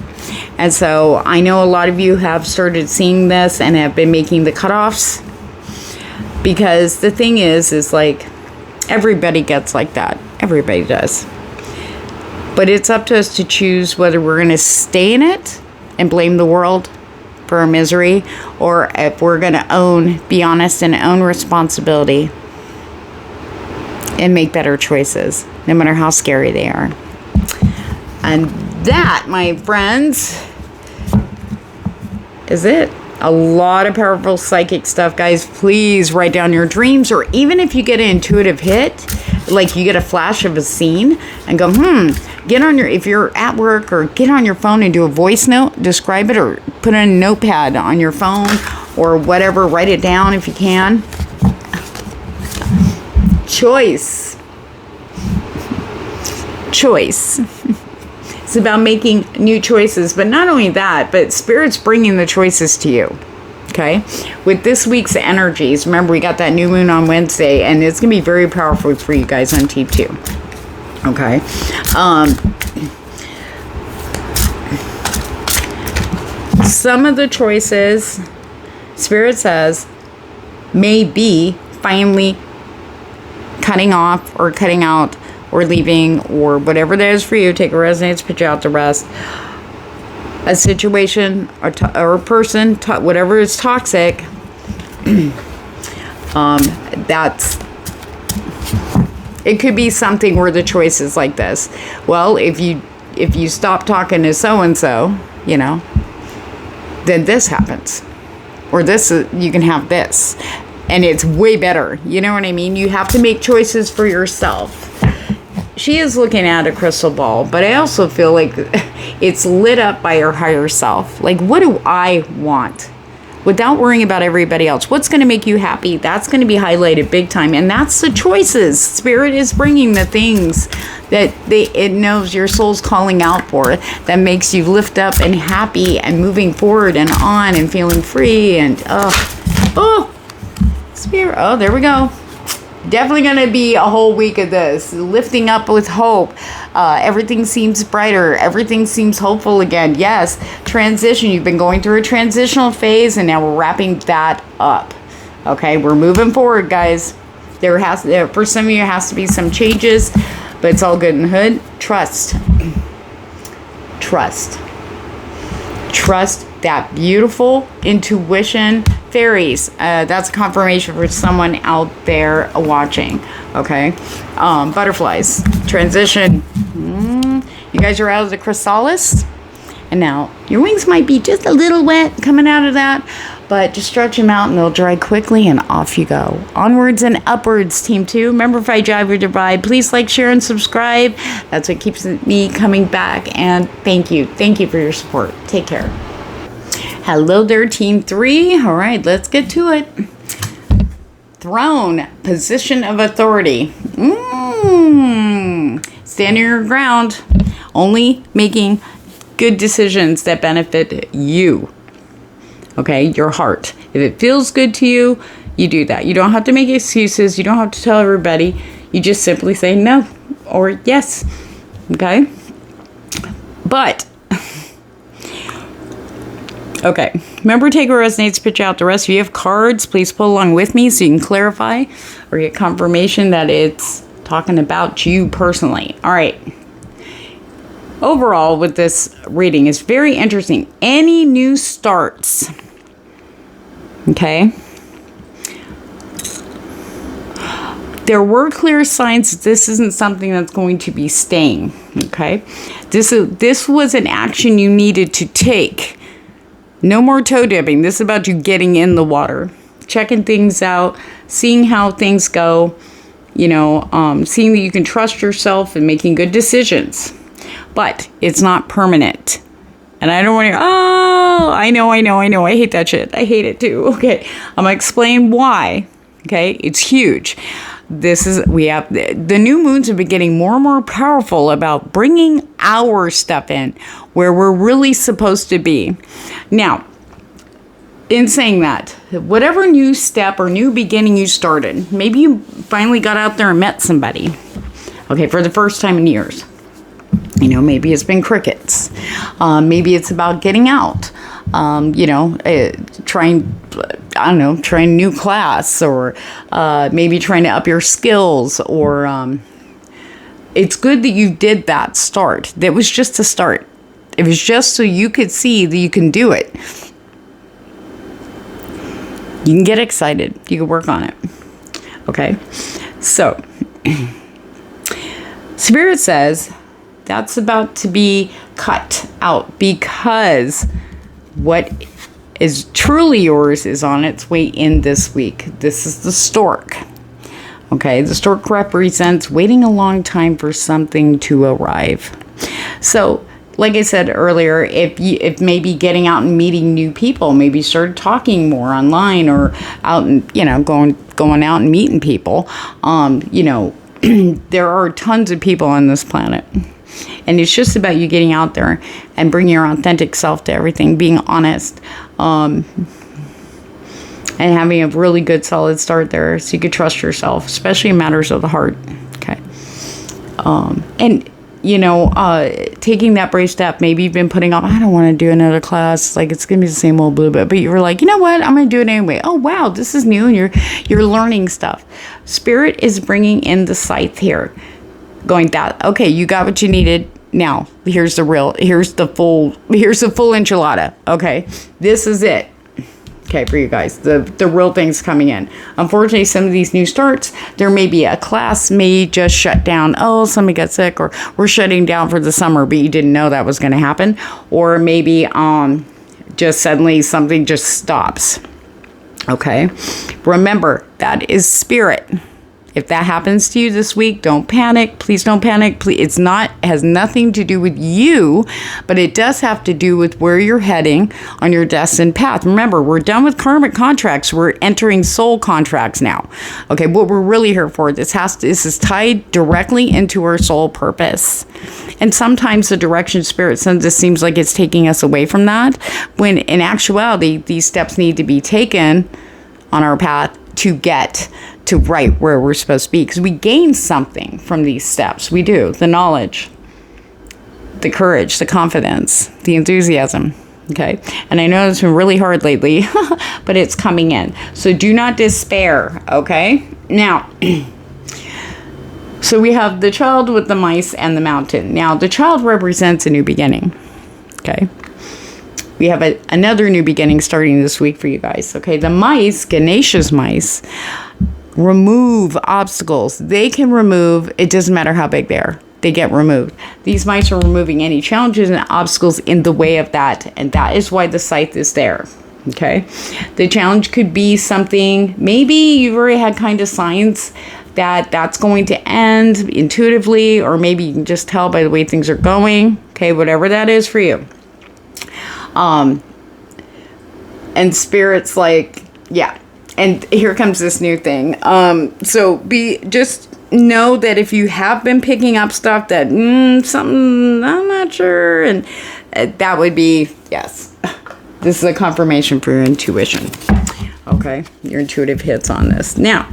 And so I know a lot of you have started seeing this and have been making the cutoffs, because the thing is like, everybody gets like that. Everybody does. But it's up to us to choose whether we're going to stay in it and blame the world for our misery, or if we're going to be honest and own responsibility and make better choices, no matter how scary they are. And that, my friends, is it. A lot of powerful psychic stuff, guys. Please write down your dreams, or even if you get an intuitive hit, like you get a flash of a scene and go, get on if you're at work, or get on your phone and do a voice note, describe it, or put in a notepad on your phone or whatever, write it down if you can. Choice. It's about making new choices, but not only that, but Spirit's bringing the choices to you. Okay, with this week's energies, remember we got that new moon on Wednesday, and it's gonna be very powerful for you guys on Team 2. Okay, some of the choices, Spirit says, may be finally cutting off or cutting out or leaving, or whatever that is for you. Take a resonance, put you out the rest. A situation or a person, whatever is toxic, it could be something where the choice is like this. Well, if you stop talking to so-and-so, then this happens. Or this, you can have this. And it's way better. You know what I mean? You have to make choices for yourself. She is looking at a crystal ball, but I also feel like it's lit up by her higher self. Like, what do I want? Without worrying about everybody else. What's going to make you happy? That's going to be highlighted big time. And that's the choices. Spirit is bringing the things that it knows your soul's calling out for, that makes you lift up and happy and moving forward and on and feeling free. And, Spirit. Oh, there we go. Definitely going to be a whole week of this. Lifting up with hope. Everything seems brighter. Everything seems hopeful again. Yes, transition. You've been going through a transitional phase, and now we're wrapping that up. Okay, we're moving forward, guys. For some of you, has to be some changes, but it's all good in the hood. Trust. Trust that beautiful intuition. Fairies, that's a confirmation for someone out there watching. Okay, butterflies, transition. You guys are out of the chrysalis, and now your wings might be just a little wet coming out of that, but just stretch them out and they'll dry quickly, and off you go. Onwards and upwards, Team 2. Remember, if I drive or divide, please like, share, and subscribe. That's what keeps me coming back, and thank you for your support. Take care. Hello there, Team 3. All right, let's get to it. Throne, position of authority. Standing your ground, only making good decisions that benefit you. Okay, your heart. If it feels good to you, you do that. You don't have to make excuses. You don't have to tell everybody. You just simply say no or yes. Okay? But okay, remember, take what resonates, pitch out the rest. If you have cards, please pull along with me so you can clarify or get confirmation that it's talking about you personally. All right. Overall, with this reading, is very interesting. Any new starts, okay? There were clear signs that this isn't something that's going to be staying, okay? This was an action you needed to take. No more toe dipping. This is about you getting in the water, checking things out, seeing how things go, seeing that you can trust yourself and making good decisions. But it's not permanent. And I don't want to, I know. I hate that shit. I hate it too. Okay. I'm going to explain why. Okay. It's huge. we have the new moons have been getting more and more powerful about bringing our stuff in where we're really supposed to be. Now, in saying that, whatever new step or new beginning you started, maybe you finally got out there and met somebody, okay, for the first time in years. You know, maybe it's been crickets. Maybe it's about getting out. Trying a new class, or maybe trying to up your skills, or it's good that you did that start. That was just a start. It was just so you could see that you can do it. You can get excited. You can work on it. Okay? So, Spirit says that's about to be cut out, because what is truly yours is on its way in this week. This is the stork. Okay, the stork represents waiting a long time for something to arrive. So, like I said earlier, if maybe getting out and meeting new people, maybe start talking more online, or out and going out and meeting people. There are tons of people on this planet. And it's just about you getting out there and bringing your authentic self to everything, being honest, and having a really good, solid start there so you could trust yourself, especially in matters of the heart. Okay. Taking that brave step. Maybe you've been putting off, I don't want to do another class. Like, it's going to be the same old blue, but you were like, you know what? I'm going to do it anyway. Oh, wow, this is new, and you're learning stuff. Spirit is bringing in the scythe here. Going that, okay, you got what you needed. Now, here's the full enchilada. Okay, this is it. Okay, for you guys, the real thing's coming in. Unfortunately, some of these new starts, there may be a class may just shut down. Oh, somebody got sick, or we're shutting down for the summer, but you didn't know that was going to happen. Or maybe just suddenly something just stops. Okay, remember, that is spirit. If that happens to you this week, don't panic. Please don't panic. Please, it has nothing to do with you, but it does have to do with where you're heading on your destined path. Remember, we're done with karmic contracts. We're entering soul contracts now. Okay, what we're really here for, this is tied directly into our soul purpose. And sometimes the direction Spirit sends us seems like it's taking us away from that, when in actuality, these steps need to be taken on our path to get to right where we're supposed to be, because we gain something from these steps. We do. The knowledge, the courage, the confidence, the enthusiasm. Okay, and I know it's been really hard lately, but it's coming in, so do not despair. Okay, now so we have the child with the mice and the mountain. Now the child represents a new beginning. Okay, we have another new beginning starting this week for you guys. Okay, the mice, Ganesha's mice, remove obstacles. They can remove, it doesn't matter how big they are, they get removed. These mice are removing any challenges and obstacles in the way of that, and that is why the scythe is there. Okay, the challenge could be something, maybe you've already had kind of signs that that's going to end intuitively, or maybe you can just tell by the way things are going. Okay, whatever that is for you. And Spirit's like, yeah. And here comes this new thing. So just know that if you have been picking up stuff that something I'm not sure, and that would be, yes, this is a confirmation for your intuition. Okay, your intuitive hits on this. Now,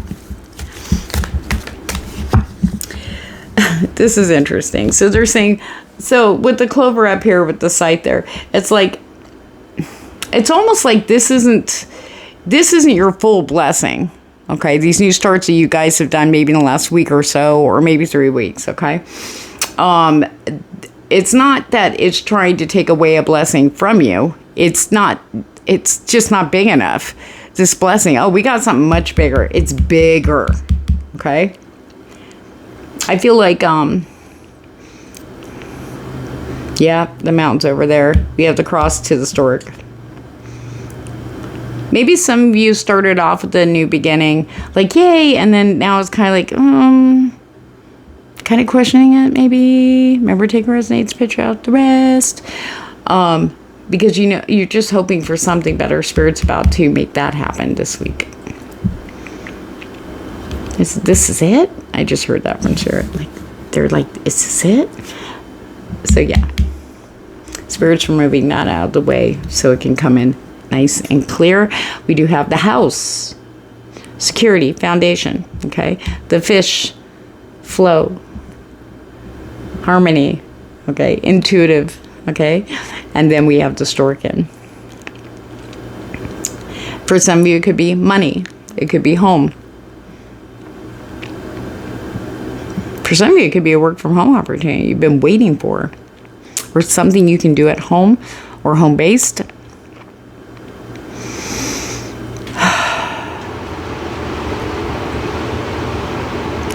this is interesting. So they're saying, so with the clover up here with the scythe there, it's like, it's almost like this isn't your full blessing. Okay, these new starts that you guys have done maybe in the last week or so, or maybe 3 weeks. Okay, it's not that it's trying to take away a blessing from you. It's just not big enough. This blessing, oh, we got something much bigger. It's bigger. Okay, I feel like yeah, the mountain's over there. We have the cross to the stork. Maybe some of you started off with a new beginning, like, yay, and then now it's kind of like, kind of questioning it, maybe. Remember, take resonates, pitch out the rest. Because, you're just hoping for something better. Spirit's about to make that happen this week. This is it? I just heard that from Spirit. Like, they're like, is this it? So yeah. Spirit's removing that out of the way so it can come in nice and clear. We do have the house. Security, foundation, okay? The fish, flow, harmony, okay? Intuitive, okay? And then we have the storkin. For some of you, it could be money. It could be home. For some of you, it could be a work from home opportunity you've been waiting for. Or something you can do at home or home-based.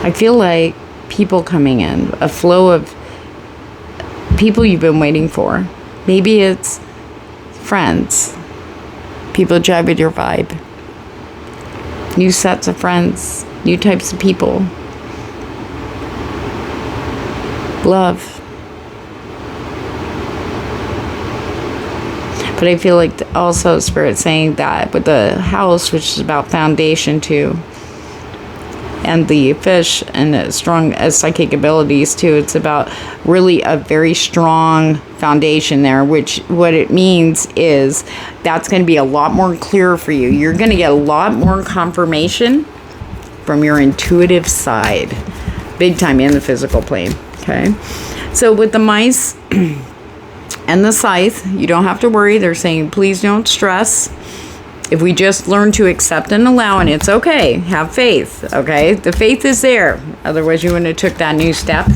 I feel like people coming in, a flow of people you've been waiting for. Maybe it's friends. People jive with your vibe. New sets of friends. New types of people. Love. But I feel like also Spirit saying that with the house, which is about foundation too, and the fish and strong psychic abilities too, it's about really a very strong foundation there, which what it means is that's going to be a lot more clear for you. You're going to get a lot more confirmation from your intuitive side, big time in the physical plane. Okay, so with the mice and the scythe, you don't have to worry. They're saying, please don't stress. If we just learn to accept and allow, and it's okay, have faith, okay? The faith is there. Otherwise, you wouldn't have took that new step,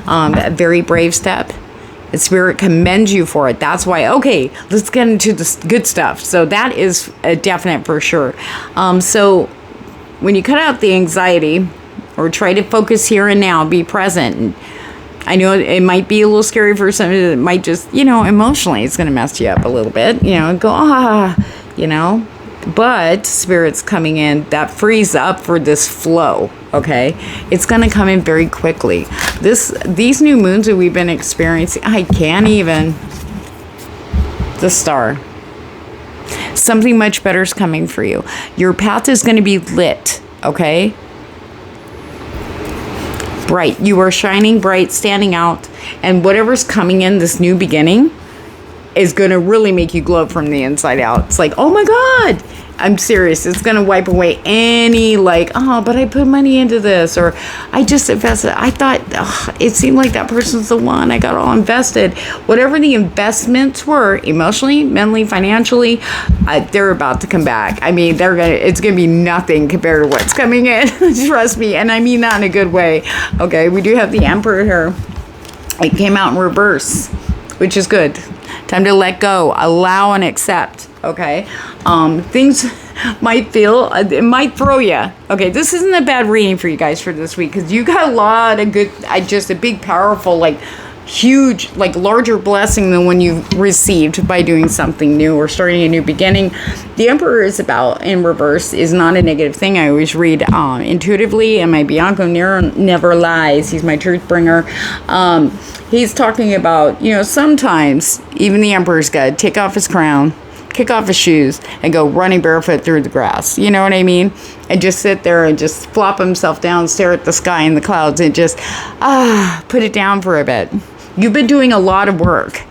a very brave step. The Spirit commends you for it. That's why, okay, let's get into the good stuff. So that is a definite for sure. So when you cut out the anxiety or try to focus here and now, be present. And I know it might be a little scary for somebody that might just, emotionally, it's going to mess you up a little bit, go, But Spirit's coming in, that frees up for this flow, okay? It's going to come in very quickly. These new moons that we've been experiencing, I can't even. The star. Something much better is coming for you. Your path is going to be lit, okay? Bright. You are shining bright, standing out, and whatever's coming in, this new beginning, is going to really make you glow from the inside out. It's like, oh my God, I'm serious. It's going to wipe away any but I put money into this, or I just invested. I thought it seemed like that person's the one. I got all invested. Whatever the investments were, emotionally, mentally, financially, they're about to come back. I mean, it's going to be nothing compared to what's coming in. Trust me. And I mean that in a good way. Okay. We do have the Emperor here. It came out in reverse, which is good. Time to let go, allow, and accept. Okay, things might it might throw you. Okay, this isn't a bad reading for you guys for this week because you got a lot of good, just a big, powerful, huge, larger blessing than when you received by doing something new or starting a new beginning. The Emperor is about in reverse is not a negative thing. I always read intuitively, and my BIANCO NERO never lies. He's my truth bringer. He's talking about, sometimes even the Emperor's got to take off his crown, kick off his shoes, and go running barefoot through the grass. You know what I mean? And just sit there and just flop himself down, stare at the sky and the clouds, and just, put it down for a bit. You've been doing a lot of work.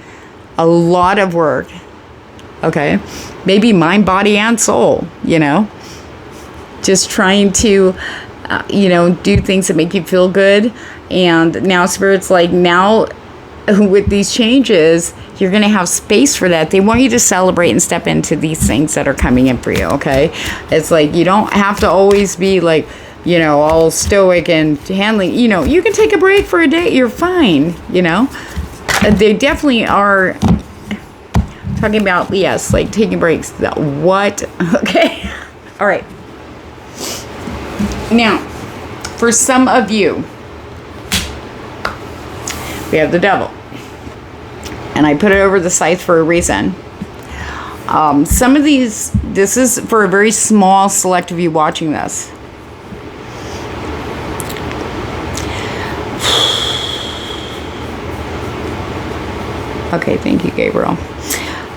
A lot of work. Okay? Maybe mind, body, and soul, Just trying to, do things that make you feel good. And now Spirit's now with these changes, you're going to have space for that. They want you to celebrate and step into these things that are coming in for you, okay? It's you don't have to always be all stoic and handling, you can take a break for a day. You're fine, They definitely are talking about, yes, taking breaks. What? Okay. All right. Now, for some of you, we have the Devil. And I put it over the scythe for a reason. Some of these, this is for a very small select of you watching this. Okay, thank you, Gabriel.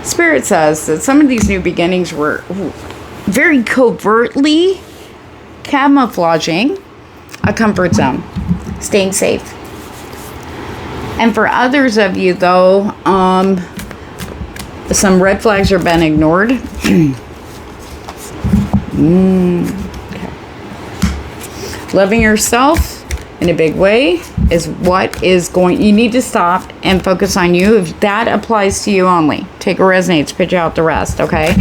Spirit says that some of these new beginnings were very covertly camouflaging a comfort zone, staying safe. And for others of you, though, some red flags are being ignored. Okay. Loving yourself in a big way is what is going. You need to stop and focus on you. If that applies to you only, take a resonates, pitch out the rest. Okay.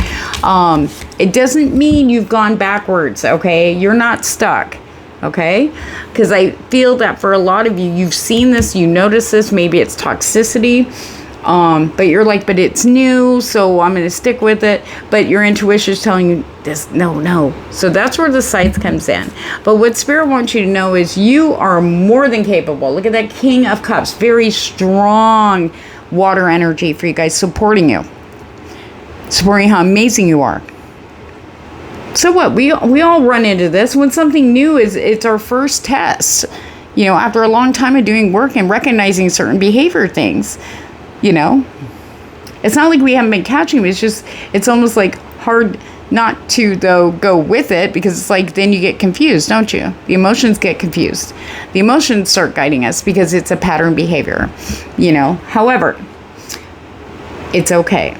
It doesn't mean you've gone backwards. Okay. You're not stuck. Okay. Because I feel that for a lot of you, you've seen this, you notice this, maybe it's toxicity. But you're like, but it's new, so I'm going to stick with it. But your intuition is telling you this, no. So that's where the scythe comes in. But what Spirit wants you to know is you are more than capable. Look at that King of Cups. Very strong water energy for you guys, supporting you. Supporting how amazing you are. So what? We all run into this. When something new it's our first test. You know, after a long time of doing work and recognizing certain behavior things. You know, it's not like we haven't been catching them. It's almost like hard not to, though, go with it, because it's like then you get confused, don't you? The emotions get confused. The emotions start guiding us because it's a pattern behavior, you know. However, it's okay.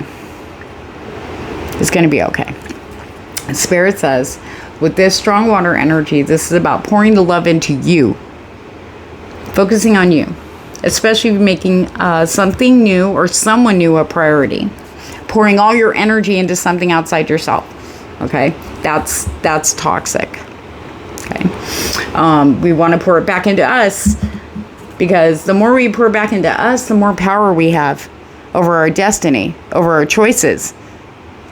It's going to be okay. Spirit says, with this strong water energy, this is about pouring the love into you, focusing on you. Especially making something new or someone new a priority. Pouring all your energy into something outside yourself. Okay? That's toxic. Okay? We want to pour it back into us, because the more we pour back into us, the more power we have over our destiny, over our choices,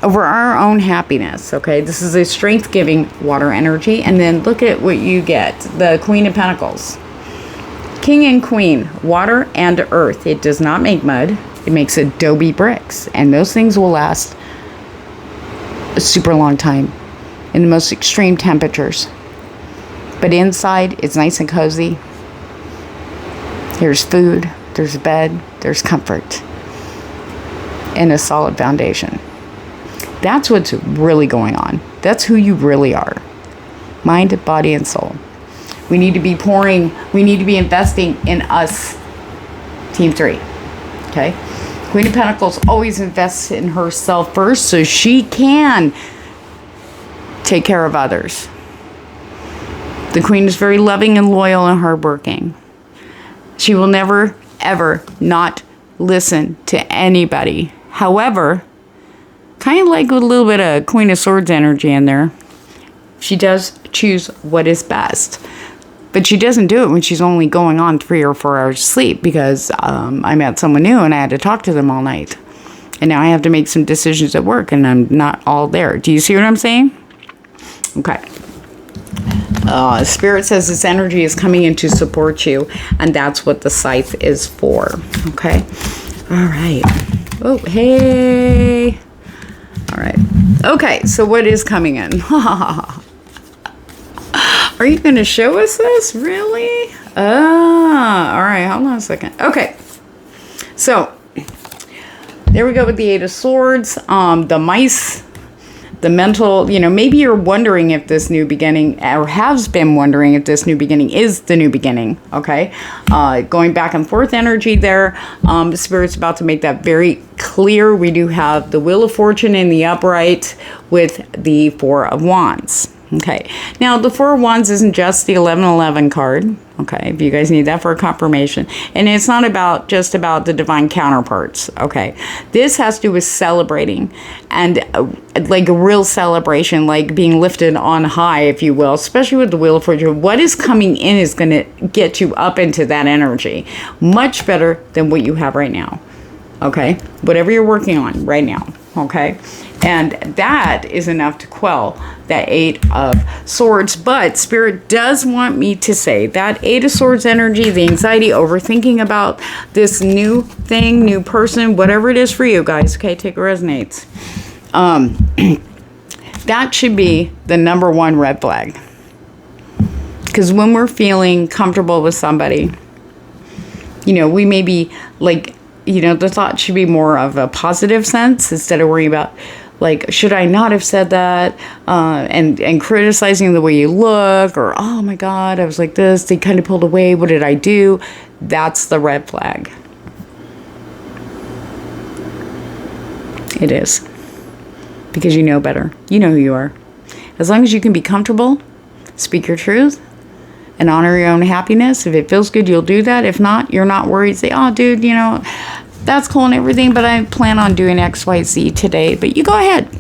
over our own happiness. Okay? This is a strength-giving water energy. And then look at what you get. The Queen of Pentacles. King and Queen, water and earth. It does not make mud. It makes adobe bricks. And those things will last a super long time in the most extreme temperatures. But inside, it's nice and cozy. There's food, there's a bed, there's comfort, and a solid foundation. That's what's really going on. That's who you really are. Mind, body, and soul. We need to be investing in us, Team 3. Okay? Queen of Pentacles always invests in herself first so she can take care of others. The Queen is very loving and loyal and hardworking. She will never, ever not listen to anybody. However, kind of like with a little bit of Queen of Swords energy in there, she does choose what is best. But she doesn't do it when she's only going on 3 or 4 hours of sleep, because I met someone new and I had to talk to them all night. And now I have to make some decisions at work and I'm not all there. Do you see what I'm saying? Okay. Spirit says this energy is coming in to support you, and that's what the scythe is for. Okay. All right. Oh, hey. All right. Okay. So what is coming in? Are you going to show us this? Really? All right. Hold on a second. Okay. So, there we go with the 8 of Swords. The mice, the mental, maybe you're wondering if this new beginning, or has been wondering if this new beginning is the new beginning. Okay. Going back and forth energy there. Spirit's about to make that very clear. We do have the Wheel of Fortune in the upright with the 4 of Wands. Okay, now the 4 of Wands isn't just the 1111 card. Okay, if you guys need that for a confirmation. And it's not just about the divine counterparts. Okay, this has to do with celebrating, and like a real celebration, like being lifted on high, if you will, especially with the Wheel of Fortune. What is coming in is going to get you up into that energy much better than what you have right now. Okay, whatever you're working on right now. Okay, and that is enough to quell that 8 of Swords. But Spirit does want me to say that 8 of Swords energy, the anxiety, overthinking about this new thing, new person, whatever it is for you guys. Okay, take a resonates. That should be the number 1 red flag. Because when we're feeling comfortable with somebody, we may be like, the thought should be more of a positive sense instead of worrying about, like, should I not have said that? And criticizing the way you look, or, oh my God, I was like this, they kind of pulled away, what did I do? That's the red flag. It is. Because you know better. You know who you are. As long as you can be comfortable, speak your truth, and honor your own happiness. If it feels good, you'll do that. If not, you're not worried. Say, oh, dude, you know, that's cool and everything, but I plan on doing X, Y, Z today. But you go ahead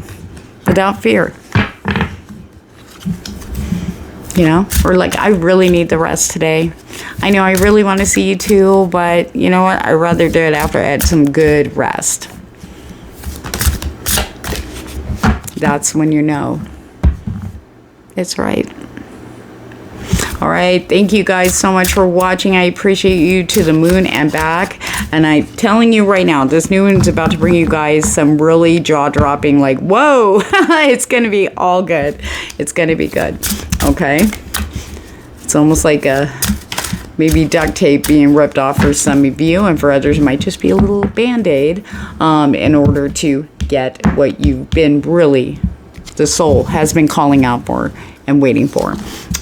without fear. You know, or like, I really need the rest today. I know I really want to see you too, but you know what? I'd rather do it after I had some good rest. That's when you know it's right. All right. Thank you guys so much for watching. I appreciate you to the moon and back. And I'm telling you right now, this new one's about to bring you guys some really jaw-dropping, like, whoa, it's going to be all good. It's going to be good. Okay. It's almost like a maybe duct tape being ripped off for some of you, and for others it might just be a little band-aid in order to get what you've been really, the soul has been calling out for and waiting for.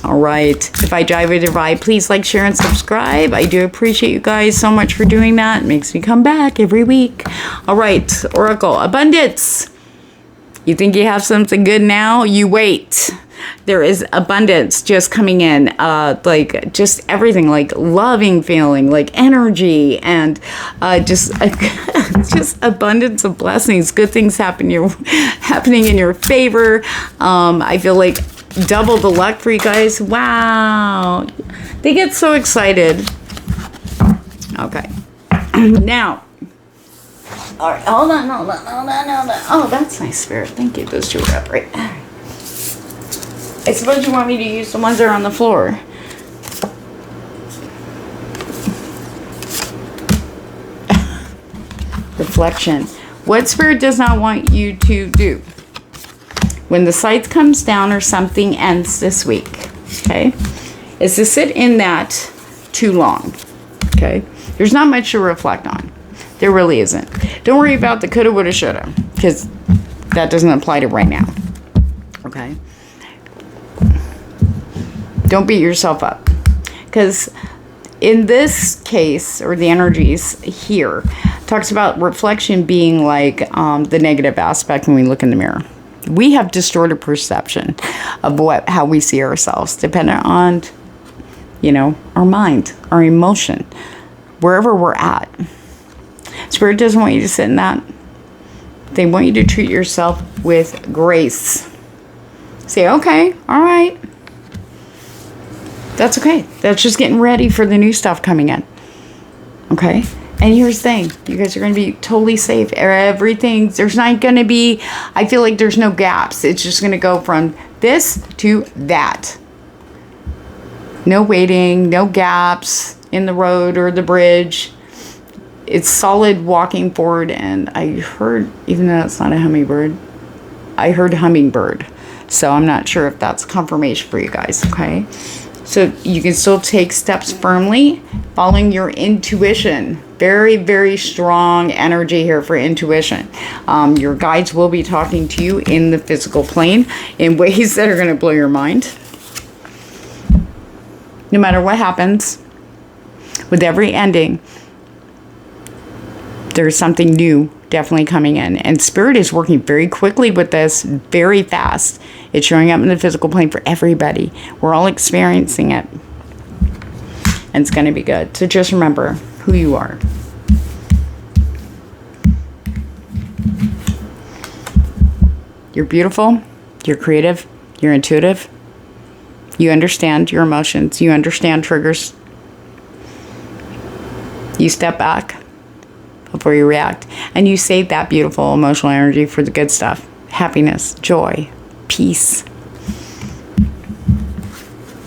All right. If I drive with your vibe, please like, share, and subscribe. I do appreciate you guys so much for doing that. It makes me come back every week. All right. Oracle, abundance. You think you have something good now? You wait. There is abundance just coming in, like just everything, like loving feeling, like energy, and just abundance of blessings. Good things happening in your favor. I feel like double the luck for you guys. Wow, they get so excited. Okay, now. All right, hold on. Oh, that's nice, Spirit. Thank you. Those two are up, right? I suppose you want me to use the ones that are on the floor. Reflection. What Spirit does not want you to do when the scythe comes down or something ends this week, okay, is to sit in that too long, okay? There's not much to reflect on. There really isn't. Don't worry about the coulda, woulda, shoulda, because that doesn't apply to right now, okay? Don't beat yourself up, because in this case, or the energies here, talks about reflection being like the negative aspect when we look in the mirror. We have distorted perception of how we see ourselves, dependent on, you know, our mind, our emotion, wherever we're at. Spirit doesn't want you to sit in that. They want you to treat yourself with grace. Say, okay, all right. That's okay. That's just getting ready for the new stuff coming in. Okay? And here's the thing. You guys are going to be totally safe. Everything, there's not going to be, I feel like there's no gaps. It's just going to go from this to that. No waiting, no gaps in the road or the bridge. It's solid walking forward. And I heard, even though it's not a hummingbird, I heard hummingbird. So I'm not sure if that's confirmation for you guys. Okay? So you can still take steps firmly, following your intuition. Very, very strong energy here for intuition. Your guides will be talking to you in the physical plane in ways that are going to blow your mind. No matter what happens, with every ending, there's something new definitely coming in. And Spirit is working very quickly with this, very fast. It's showing up in the physical plane for everybody. We're all experiencing it. And it's going to be good. So just remember who you are. You're beautiful. You're creative. You're intuitive. You understand your emotions. You understand triggers. You step back before you react. And you save that beautiful emotional energy for the good stuff. Happiness, joy, peace.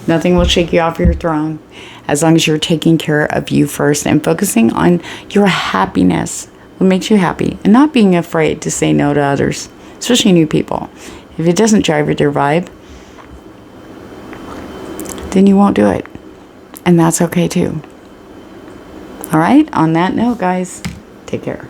Nothing will shake you off your throne as long as you're taking care of you first and focusing on your happiness, what makes you happy, and not being afraid to say no to others, especially new people. If it doesn't drive with your vibe, then you won't do it. And that's okay too. All right? On that note, guys, take care.